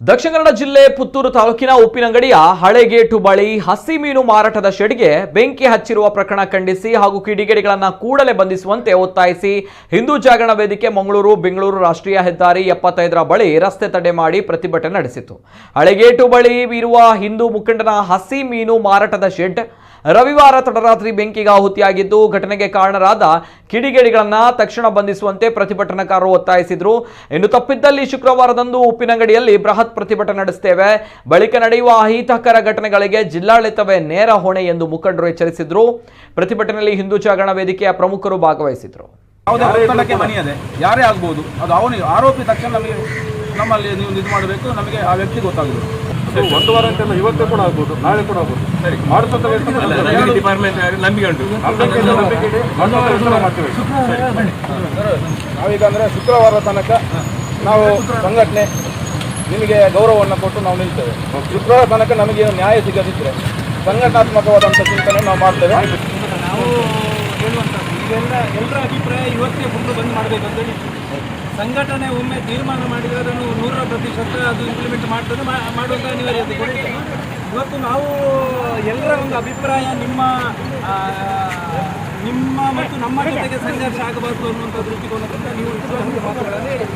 ದಕ್ಷಿಣ ಕನ್ನಡ ಜಿಲ್ಲೆ ಪುತ್ತೂರು ತಾಲೂಕಿನ ಉಪ್ಪಿನಂಗಡಿಯ ಹಳೆಗೇಟು ಬಳಿ ಹಸಿ ಮೀನು ಮಾರಾಟದ ಶೆಡ್ಗೆ ಬೆಂಕಿ ಹಚ್ಚಿರುವ ಪ್ರಕರಣ ಖಂಡಿಸಿ ಹಾಗೂ ಕಿಡಿಗೇಡಿಗಳನ್ನು ಕೂಡಲೇ ಬಂಧಿಸುವಂತೆ ಒತ್ತಾಯಿಸಿ ಹಿಂದೂ ಜಾಗರಣ ವೇದಿಕೆ ಮಂಗಳೂರು ಬೆಂಗಳೂರು ರಾಷ್ಟ್ರೀಯ ಹೆದ್ದಾರಿ 75ರ ಬಳಿ ರಸ್ತೆ ತಡೆ ಮಾಡಿ ಪ್ರತಿಭಟನೆ ನಡೆಸಿತು. ಹಳೆಗೇಟು ಬಳಿ ಇರುವ ಹಿಂದೂ ಮುಖಂಡನ ಹಸಿ ಮೀನು ಮಾರಾಟದ ಶೆಡ್ ರವಿವಾರ ತಡರಾತ್ರಿ ಬೆಂಕಿಗೆ ಆಹುತಿಯಾಗಿದ್ದು, ಘಟನೆಗೆ ಕಾರಣರಾದ ಕಿಡಿಗೇಡಿಗಳನ್ನು ತಕ್ಷಣ ಬಂಧಿಸುವಂತೆ ಪ್ರತಿಭಟನಾಕಾರರು ಒತ್ತಾಯಿಸಿದರು. ಇನ್ನು ತಪ್ಪಿದ್ದಲ್ಲಿ ಶುಕ್ರವಾರದಂದು ಉಪ್ಪಿನಂಗಡಿಯಲ್ಲಿ ಬೃಹತ್ ಪ್ರತಿಭಟನೆ ನಡೆಸುತ್ತೇವೆ, ಬಳಿಕ ನಡೆಯುವ ಅಹಿತಕರ ಘಟನೆಗಳಿಗೆ ಜಿಲ್ಲಾಡಳಿತವೇ ನೇರ ಹೊಣೆ ಎಂದು ಮುಖಂಡರು ಎಚ್ಚರಿಸಿದರು. ಪ್ರತಿಭಟನೆಯಲ್ಲಿ ಹಿಂದೂ ಜಾಗರಣ ವೇದಿಕೆಯ ಪ್ರಮುಖರು ಭಾಗವಹಿಸಿದರು. ಯಾರೇ ಆಗಬಹುದು, ಅದು ಅವನಿಗೆ ಆರೋಪಿ ತಕ್ಷಣ ನಮ್ಮಲ್ಲಿ ನೀವು ಇದು ಮಾಡಬೇಕು, ನಮಗೆ ಆ ವ್ಯಕ್ತಿ ಗೊತ್ತಾಗಬೇಕು. ಒಂದು ವಾರ ಅಂತೆಲ್ಲ ಇವತ್ತೇ ಕೂಡ ಆಗ್ಬೋದು, ನಾಳೆ ಕೂಡ ಆಗ್ಬೋದು. ಸರಿ, ಮಾಡಿಸುವಂತ ನಾವೀಗ ಅಂದರೆ ಶುಕ್ರವಾರ ತನಕ ನಾವು ಸಂಘಟನೆ ನಿಮಗೆ ಗೌರವವನ್ನು ಕೊಟ್ಟು ನಾವು ನಿಲ್ತೇವೆ. ಶುಕ್ರವಾರ ತನಕ ನಮಗೆ ನ್ಯಾಯ ಸಿಗದಿದ್ದರೆ ಸಂಘಟನಾತ್ಮಕವಾದಂಥ ಚಿಂತನೆ ನಾವು ಮಾಡ್ತೇವೆ. ನಾವು ಹೇಳುವಂಥದ್ದು ಎಲ್ಲರ ಅಭಿಪ್ರಾಯ ಇವತ್ತೇ ಮುಂದೆ ಬಂದ್ ಮಾಡಬೇಕಂತೇಳಿ ಸಂಘಟನೆ ಒಮ್ಮೆ ತೀರ್ಮಾನ ಮಾಡಿದರೆ ಅದನ್ನು 100% ಅದು ಇಂಪ್ಲಿಮೆಂಟ್ ಮಾಡುವಂಥ ಅನಿವಾರ್ಯತೆ ಕೊಟ್ಟಿದೆ. ಇವತ್ತು ನಾವು ಎಲ್ಲರ ಒಂದು ಅಭಿಪ್ರಾಯ ನಿಮ್ಮ ಮತ್ತು ನಮ್ಮ ಜೊತೆಗೆ ಸಂಘರ್ಷ ಆಗಬಾರ್ದು ಅನ್ನುವಂಥ ದೃಷ್ಟಿಕೋನದಿಂದ ನೀವು ಮಾತುಗಳನ್ನು ಹೇಳಿ